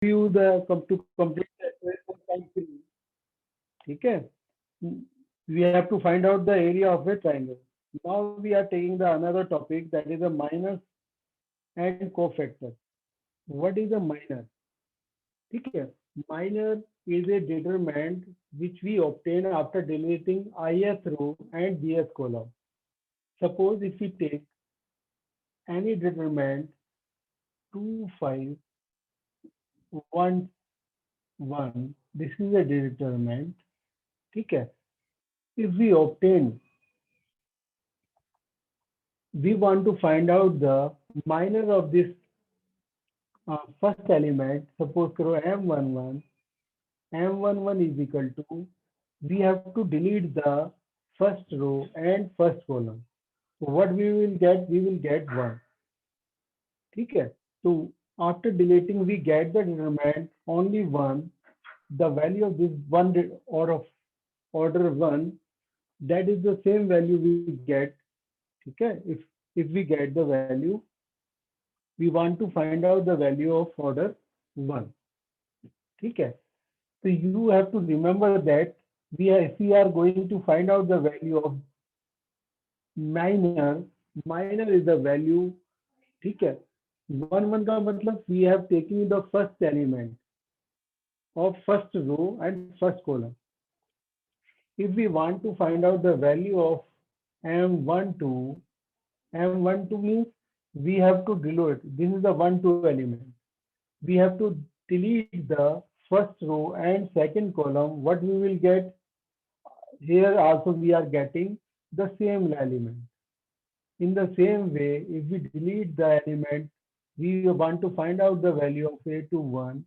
you the to complete the equation cycle. Okay. We have to find out the area of a triangle. Now we are taking the another topic, that is a minus and cofactor. What is a minor? Okay. Minor is a determinant which we obtain after deleting ith row and jth column. Suppose if we take any determinant 2, 5, 1, 1, this is a determinant. Okay. If we obtain, we want to find out the minor of this first element. Suppose करो m11, m11 is equal to, we have to delete the first row and first column. So what we will get? We will get 1. ठीक है? So after deleting, we get the determinant only 1. The value of this one or of order 1, that is the same value we get. ठीक है? If we get the value, we want to find out the value of order 1. ठीक है? So you have to remember that if we are going to find out the value of minor, minor is the value. ठीक है? 1 1 का मतलब we have taken the first element of first row and first column. If we want to find out the value of m12, m12 means we have to delete. This is the 1 2 element. We have to delete the first row and second column. What we will get? Here also we are getting the same element. In the same way, if we delete the element, we want to find out the value of a21.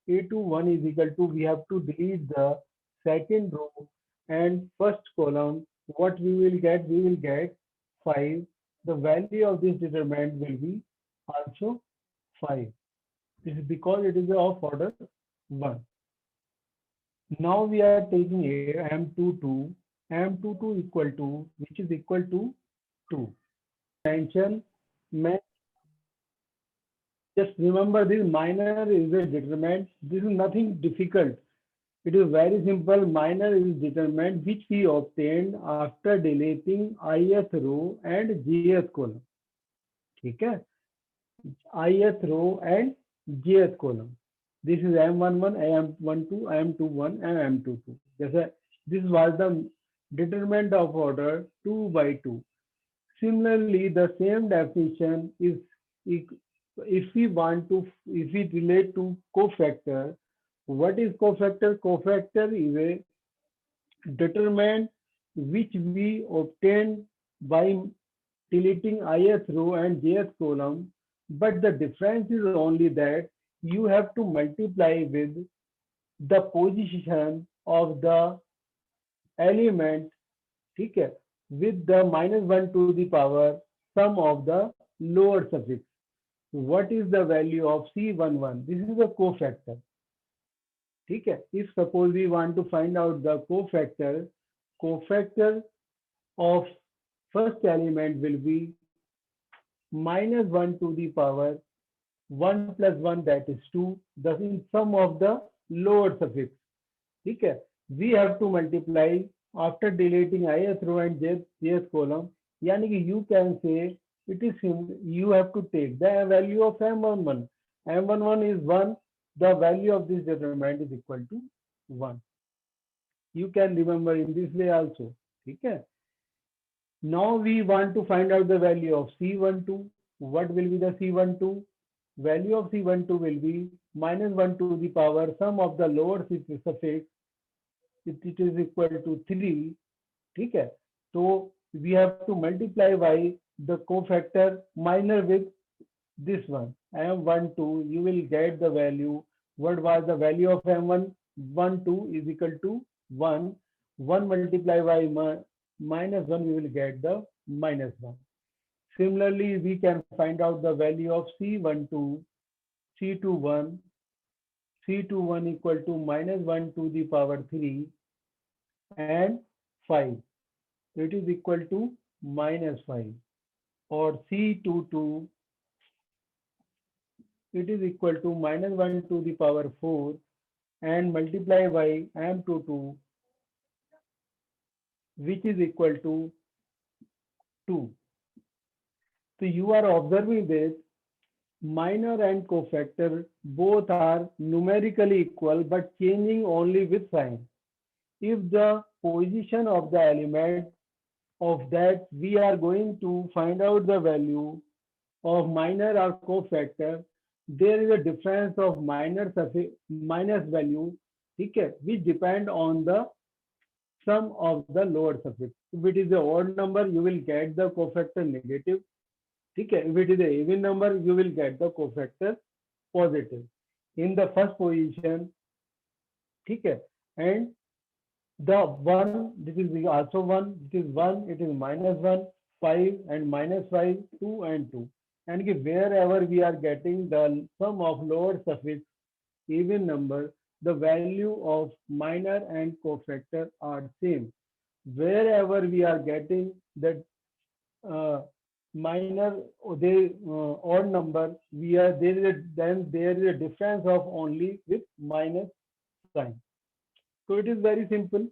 a21 is equal to, we have to delete the second row and first column. What we will get? We will get 5. The value of this determinant will be also 5. This is because it is of order 1. Now we are taking a m22 equal to, which is equal to 2. Mention, just remember this minor is a determinant. This is nothing difficult. It is very simple. Minor is determinant which we obtained after deleting ith row and jth column. ठीक है? ith row and jth column. This is m11, m12, m21, and m22. This was the determinant of order 2 by 2. Similarly, the same definition is if we relate to cofactor. What is cofactor? Cofactor is a determinant which we obtain by deleting ith row and jth column, but the difference is only that you have to multiply with the position of the element, ठीक है, with the -1 to the power sum of the lower suffix. What is the value of C11? This is a cofactor. ठीक है? If suppose we want to find out the cofactor of first element will be -1 to the power 1 plus 1, that is 2. Thus in sum of the lower suffix. ठीक है? We have to multiply after deleting ith row and jth column. यानी कि you can say it is you have to take the value of m11. m11 is 1. The value of this determinant is equal to 1. You can remember in this way also. ठीक है? Now we want to find out the value of C12. What will be the C12? Value of C12 will be -1 to the power sum of the lower suffix. It is equal to 3. ठीक है? So we have to multiply by the cofactor minor with this one, m12. You will get the value. What was the value of m12 is equal to 1. 1 multiplied by -1, we will get the -1. Similarly, we can find out the value of C12, C21. C21 equal to -1 to the power 3 and 5. It is equal to -5. Or C22 it is equal to minus 1 to the power 4 and multiply by m22, which is equal to 2. So you are observing this minor and cofactor both are numerically equal but changing only with sign. If the position of the element of that we are going to find out the value of minor or cofactor, there is a difference of minus value, okay, which depend on the sum of the lower suffix. If it is a odd number, you will get the cofactor negative. Okay, if it is a even number, you will get the cofactor positive. In the first position, okay, and the one, this is also one, this is one, it is minus one, 5 and minus 5, 2 and 2. And wherever we are getting the sum of lower suffix even number, the value of minor and cofactor are same. Wherever we are getting that minor odd number, we are then there is a difference of only with minus sign. So it is very simple.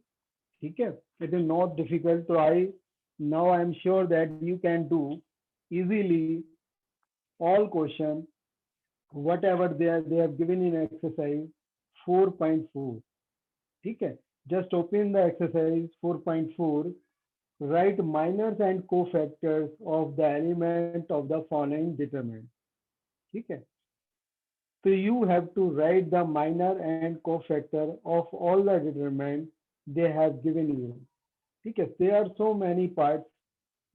Okay, it is not difficult. So I am sure that you can do easily all question whatever they have given in exercise 4.4. Okay, just open the exercise 4.4. Write minors and cofactors of the element of the following determinant. Okay, so you have to write the minor and cofactor of all the determinants they have given you. Okay, there are so many parts.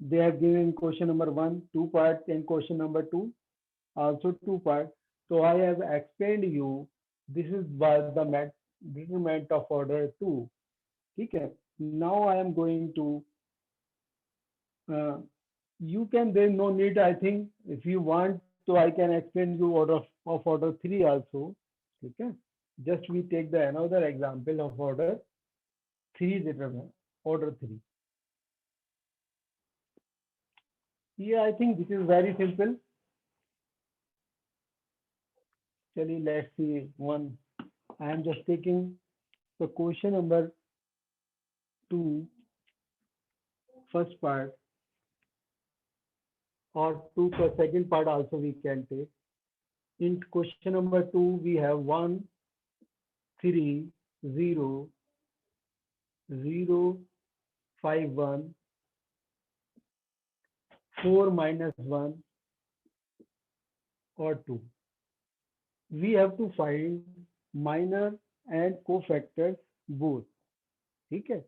They have given question number 1, 2 parts, and question number 2, also 2 parts. So I have explained you, this is was the determinant of order 2. Okay, now I am going to, uh, you can, there no need, I think, if you want, so I can explain you of order 3 also. Okay, just we take the another example of order 3 determinant, order 3. Yeah, I think this is very simple. Actually, let's see one. I am just taking the question number 2, first part, or two for second part also we can take. In question number 2, we have 1, 3, 0, 0, 5, 1, 4 minus 1 or 2. We have to find minor and cofactors both. Okay.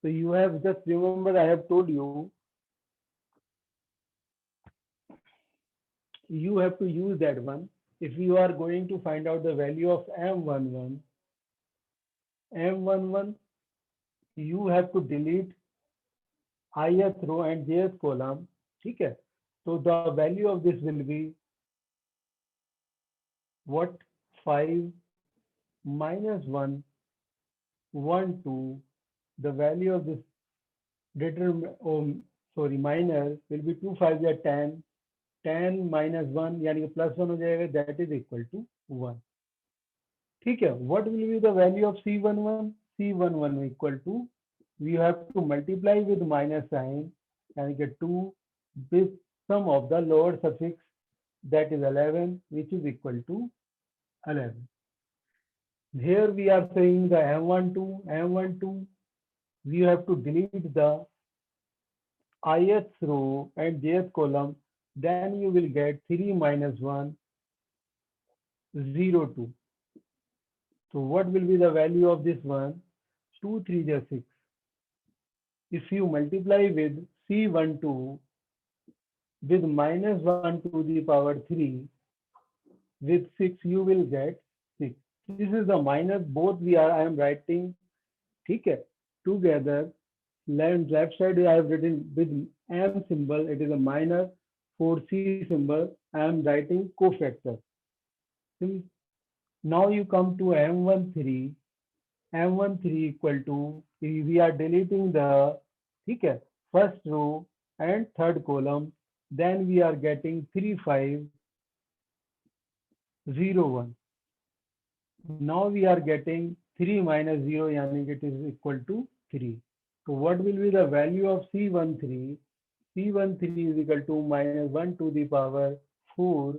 So you have just remember I have told you, you have to use that one. If you are going to find out the value of M11, you have to delete ith row and jth column. Okay. So the value of this will be what? 5 minus 1, 1, 2. The value of this minor will be 2 5 या 10. 10 minus 1 यानी कि plus 1 हो जाएगा, that is equal to 1. ठीक है. What will be the value of C11? C11 equal to, we have to multiply with minus sign यानी कि 2 with sum of the lower suffix, that is 11, which is equal to 11. Here we are saying the M12, we have to delete the ith row and jth column, then you will get 3 minus 1, 0, 2. So what will be the value of this one? 2, 3 is 6. If you multiply with C12 with minus 1 to the power 3 with 6, you will get 6. This is the minus, both I am writing, okay, together. Left side I have written with M symbol, it is a minus. For C symbol, I am writing cofactor. Now you come to M13. M13 equal to, we are deleting the, okay, first row and third column. Then we are getting 3, 5, 0 1. Now we are getting 3 minus 0, yani it is equal to 3. So what will be the value of C13? C13 is equal to minus 1 to the power 4.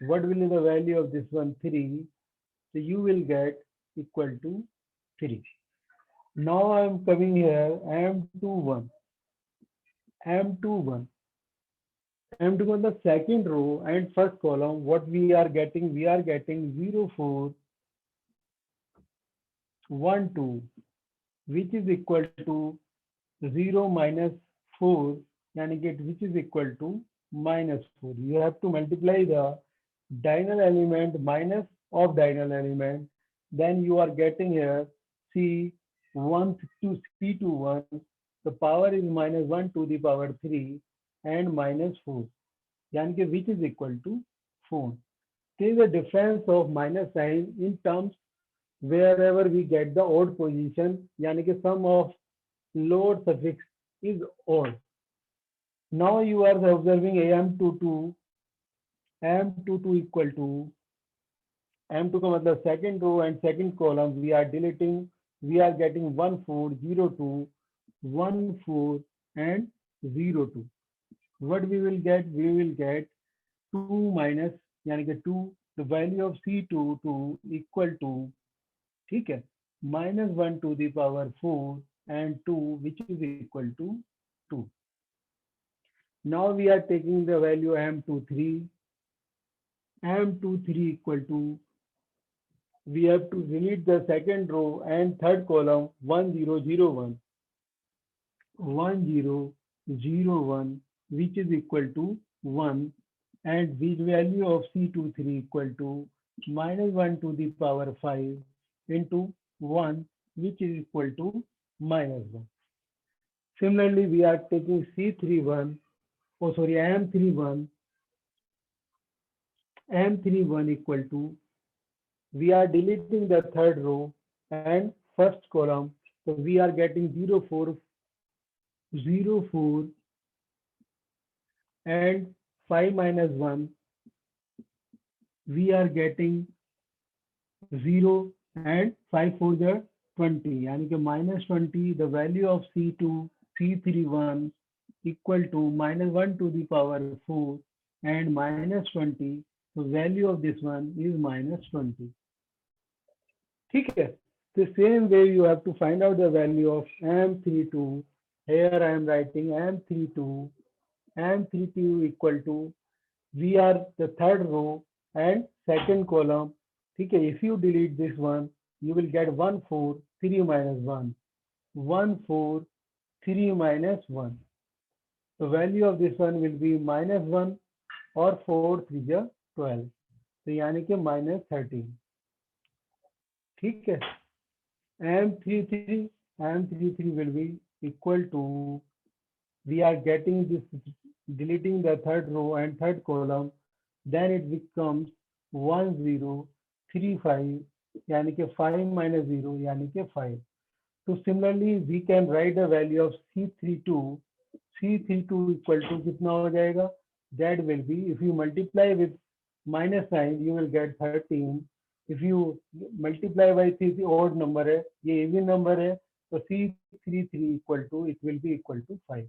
What will be the value of this one? 3. So you will get equal to 3. Now I am coming here, M21. M21. M21, the second row and first column, what we are getting? We are getting 0 4 1 2, which is equal to 0 minus 4, yani get which is equal to minus 4. You have to multiply the diagonal element minus of diagonal element. Then you are getting here C1 to C21. The power is minus 1 to the power 3 and minus 4. Yani कि which is equal to 4. There is a difference of minus sign in terms wherever we get the odd position, yani कि sum of lower suffix is odd. Now you are observing M22, M22 equal to M2 का मतलब second row and second column we are deleting, we are getting 1 4 0 2 1 4 and 0 2. What we will get? We will get 2 minus यानी कि 2, the value of C22 equal to, ठीक है, minus 1 to the power 4 and 2, which is equal to 2. Now we are taking the value M23. M23 equal to, we have to delete the second row and third column 1 0 0 1 1 0 0 1, which is equal to 1, and with value of C23 equal to minus 1 to the power 5 into 1, which is equal to minus 1. Similarly, we are taking C31, oh sorry, M31 equal to, we are deleting the third row and first column, so we are getting 0 4 0 4 and 5 minus 1, we are getting 0 and 5 for the 20, यानी कि minus 20, the value of C2, C31 equal to minus 1 to the power 4 and minus 20, the value of this one is minus 20. ठीक है? The same way you have to find out the value of M32. Here I am writing M32 equal to, we are the third row and second column. Okay, if you delete this one, you will get 1 4 3 minus 1 1 4 3 minus 1. The value of this one will be minus 1 or 4 3 12, तो यानी कि minus 13. ठीक है, M33 will be equal to, we are getting this, deleting the third row and third column, then it becomes 1 0 3 5, यानी कि 5 minus 0 यानी कि 5. So similarly we can write the value of C32 equal to कितना हो जाएगा? That will be, if you multiply with minus sign you will get 13. If you multiply by C odd number है, ये even number है, तो C33 equal to, it will be equal to 5.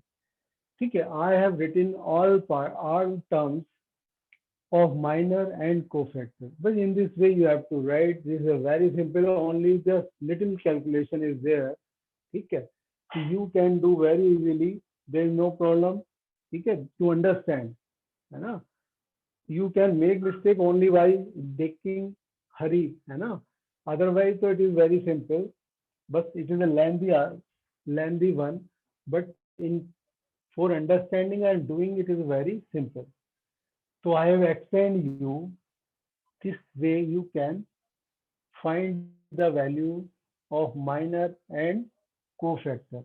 ठीक है, I have written all terms of minor and cofactor, but in this way you have to write. This is a very simple, only just little calculation is there. ठीक है, so you can do very easily, there is no problem. ठीक है, to understand, है ना? You can make mistake only by taking hurry, है ना? Otherwise so it is very simple, but it is a lengthy one, but in for understanding and doing it is very simple. So I have explained you this way you can find the value of minor and cofactor.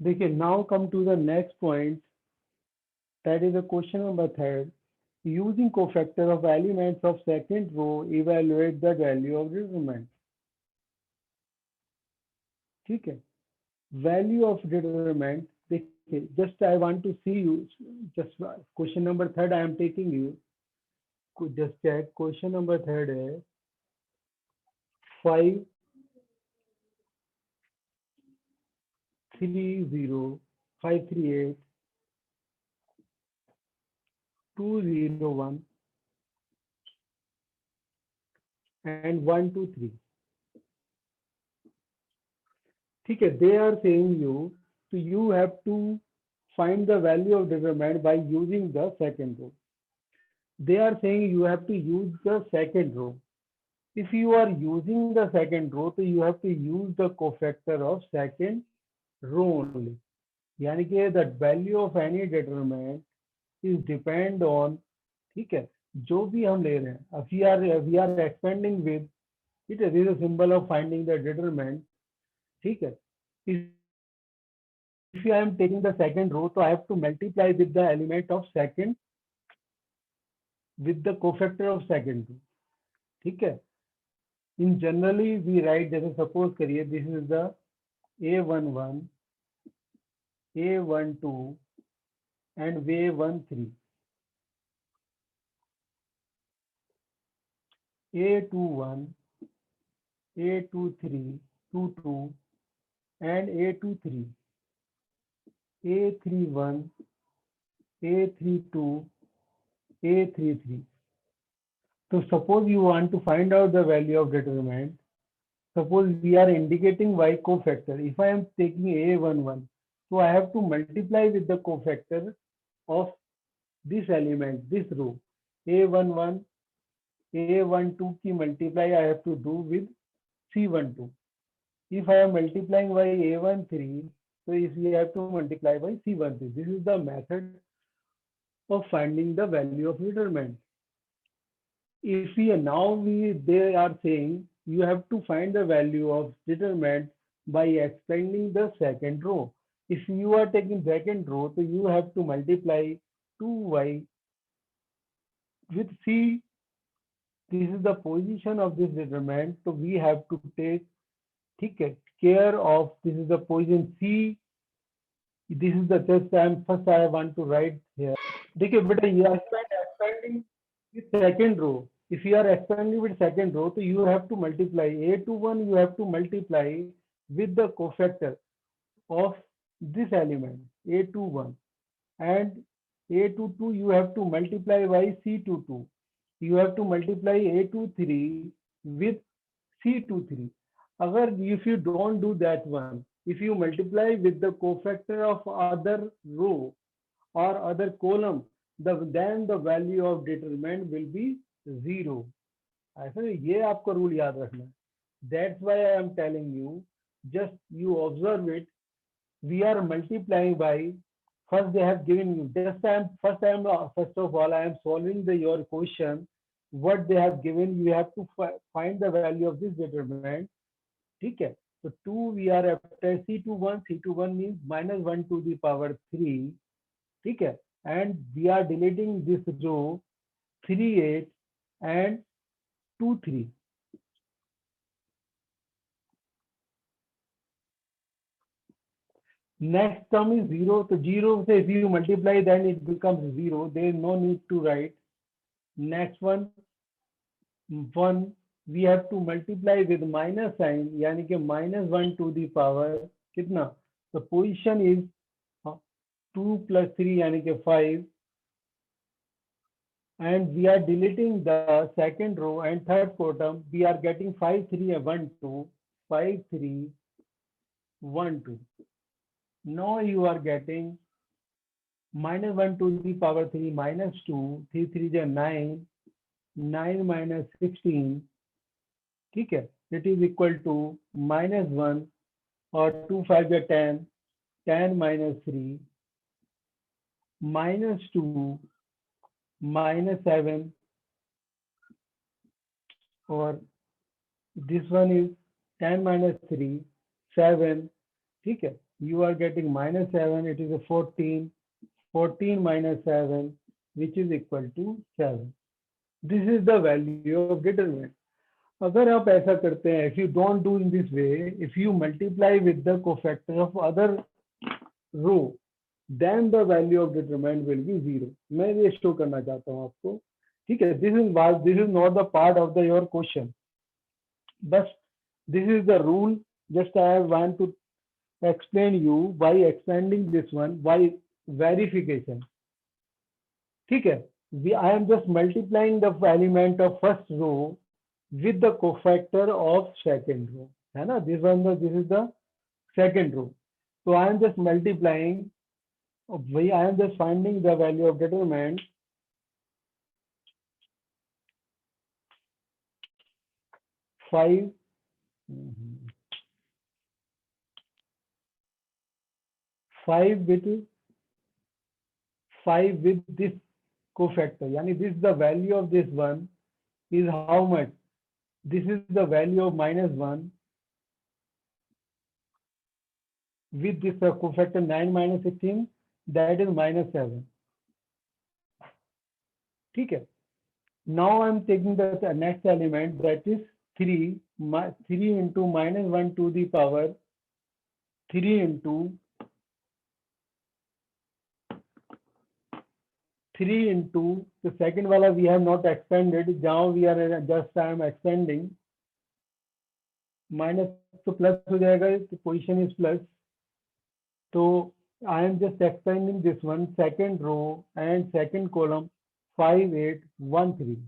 देखिए, now come to the next point, that is the question number 3rd. Using cofactor of elements of second row, evaluate the value of discriminant. ठीक है, value of determinant. देखिए, just I want to see you, just question number third I am taking you, just check question number third है 530538 201 and 123. ठीक है, they are saying you, so you have to find the value of determinant by using the second row. They are saying you have to use the second row. If you are using the second row, so you have to use the cofactor of second row only. यानी कि the value of any determinant is depend on, ठीक है, जो भी हम ले रहे हैं, we are expanding with, ठीक है, this is a symbol of finding the determinant, ठीक है. If I am taking the second row, so I have to multiply with the element of second, with the cofactor of second row, ठीक है. In generally we write, जैसे suppose करिए, this is the A11, A12 and A13, A21, A23, 22 and A23, A31, A32, A33. So suppose you want to find out the value of determinant. Suppose we are indicating y cofactor. If I am taking A11, so I have to multiply with the cofactor of this element, this row. A11, A12 की multiply I have to do with C12. If I am multiplying by A13, so if we have to multiply by C13. This is the method of finding the value of determinant. If we they are saying you have to find the value of determinant by expanding the second row. If you are taking second row, so you have to multiply 2y with C. This is the position of this determinant. So we have to take, ठीक है, care of, this is the position C. This is the just first I want to write here. देखिए बेटा, you are expanding with second row. If you are expanding with second row, so you have to multiply A21, you have to multiply with the cofactor of this element A21, and A22 you have to multiply by C22. You have to multiply A23 with C23. If you don't do that one, if you multiply with the cofactor of other row or other column, then the value of determinant will be 0. ऐसा ये आपको rule याद रखना है. That's why I am telling you, just you observe it. We are multiplying by, first they have given you, first of all I am solving your question. What they have given, you have to find the value of this determinant. ठीक है, so 2 we are after C21 means -1 to the power 3, ठीक है, and we are deleting this row 38 and 23. Next term is 0, so 0 say if you multiply then it becomes 0, there is no need to write. Next one 1, we have to multiply with minus sign, यानी कि -1 to the power कितना, the position is 2 plus 3 यानी कि 5, and we are deleting the second row and third column. We are getting 5 3 1 2, 5 3 1 2. Now you are getting -1 to the power 3 minus 2, 3 3 is 9, 9 minus 16, ठीक है, it is equal to -1 or 2 5 is 10, 10 minus 3 minus 2 minus 7, or this one is 10 minus 3 7, ठीक है, you are getting -7, it is a 14, 14 minus 7, which is equal to 7. This is the value of determinant. अगर आप ऐसा करते हैं, if you don't do in this way, if you multiply with the cofactor of other row, then the value of determinant will be 0। मैं ये show करना चाहता हूँ आपको, ठीक है। This is not the part of the your question, बस this is the rule. Just I want to explain you by expanding this one by verification. ठीक है, I am just multiplying the element of first row with the cofactor of second row, है ना। this is the second row, so I am just multiplying, I am just finding the value of determinant 5 with 5 with this cofactor, yani this the value of this one is how much? This is the value of -1 with this cofactor 9 minus 16, that is -7. ठीक है। Now I am taking the next element, that is 3 into -1 to the power 3 into 3 into the second wala we have not expanded. Now we are just I am expanding, minus तो plus हो जाएगा, तो position is plus, so I am just expanding this one, second row and second column 5 8 1 3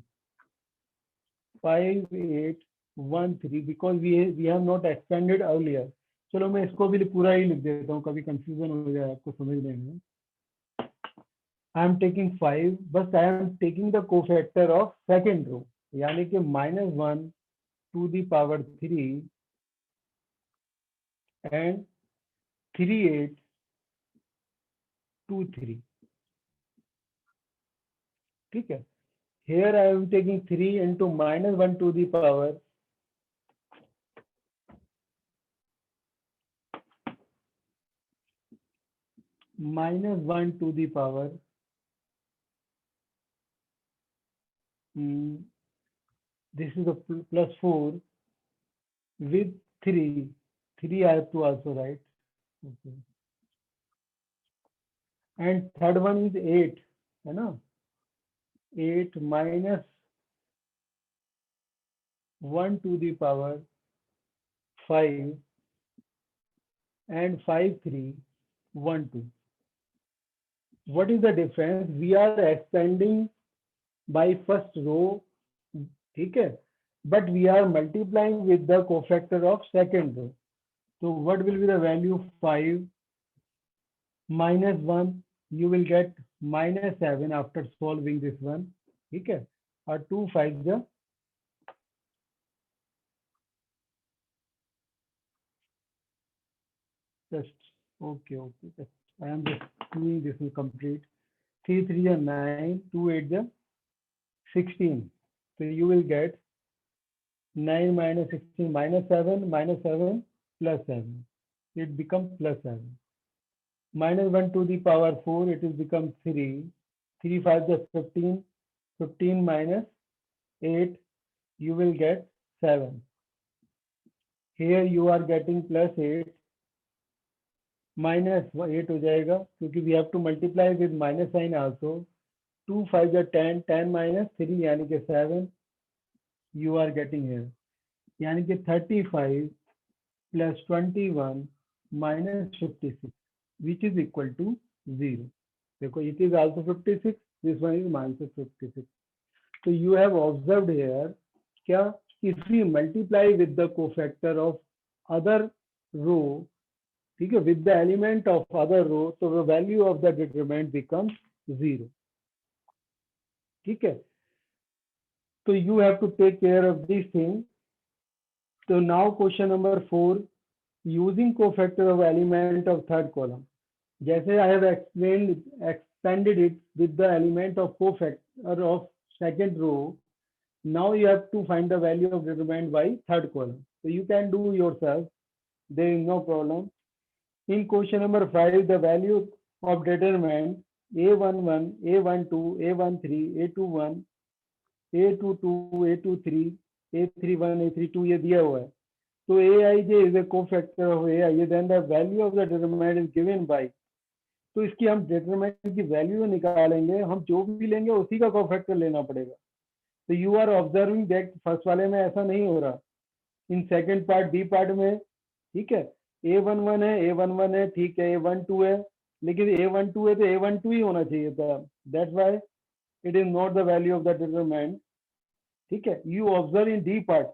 5 8 1 3, because we have not expanded earlier. चलो मैं इसको भी पूरा ही लिख देता हूँ, कभी कंफ्यूजन हो जाए आपको समझने में। I am taking 5, but I am taking the cofactor of second row, यानी कि -1 to the power 3 and 3 8 2 3, ठीक है। Here I am taking 3 into -1 to the power -1 to the power this is a plus 4 with 3 I have to also write, okay. And third one is 8, है ना, 8 minus 1 to the power 5 and 5 3 1 2. What is the difference? We are expanding by first row, ठीक है, but we are multiplying with the cofactor of second row. So what will be the value? 5 minus 1, you will get -7 after solving this one, ठीक है, और 2 5 the just okay. Just, I am just doing this will complete. 3 3 the 9, 2 8 the 16. So you will get 9 minus 16 minus 7 plus 7. It becomes plus 7. -1 to the power 4, it will become 3. 3 5 the 15. 15 minus 8, you will get 7. Here you are getting plus 8. minus 8 हो जाएगा, क्योंकि we have to multiply with minus sign also. 2 5 the 10, 10 minus 3 यानी कि 7 you are getting here, यानी कि 35 plus 21 minus 56, which is equal to 0. देखो, it is also 56, this one is minus 56. So you have observed here क्या, if we multiply with the cofactor of other row, ठीक है, with the element of other row, so the value of the determinant becomes 0. ठीक है, so you have to take care of this thing. So now question number 4, using cofactor of element of third column. जैसे I have expanded it with the element of cofactor of second row. Now you have to find the value of determinant by third column. So you can do yourself. There is no problem. In question number 5, the value of determinant A11, A12, A13, A21, A22, A23, A31 A32 ये दिया हुआ है, तो Aij is a cofactor of Ai, then the value of the determinant is given by, तो इसकी हम determinant की value निकालेंगे, हम जो भी लेंगे उसी का कोफैक्टर लेना पड़ेगा। तो you are observing that first वाले में ऐसा नहीं हो रहा, in second part D part में, ठीक है, A11 है, A11 है, ठीक है, A12 है, लेकिन A12 है तो A12 ही होना चाहिए था, that's why it is not the value of the determinant. ठीक है, you observe in D part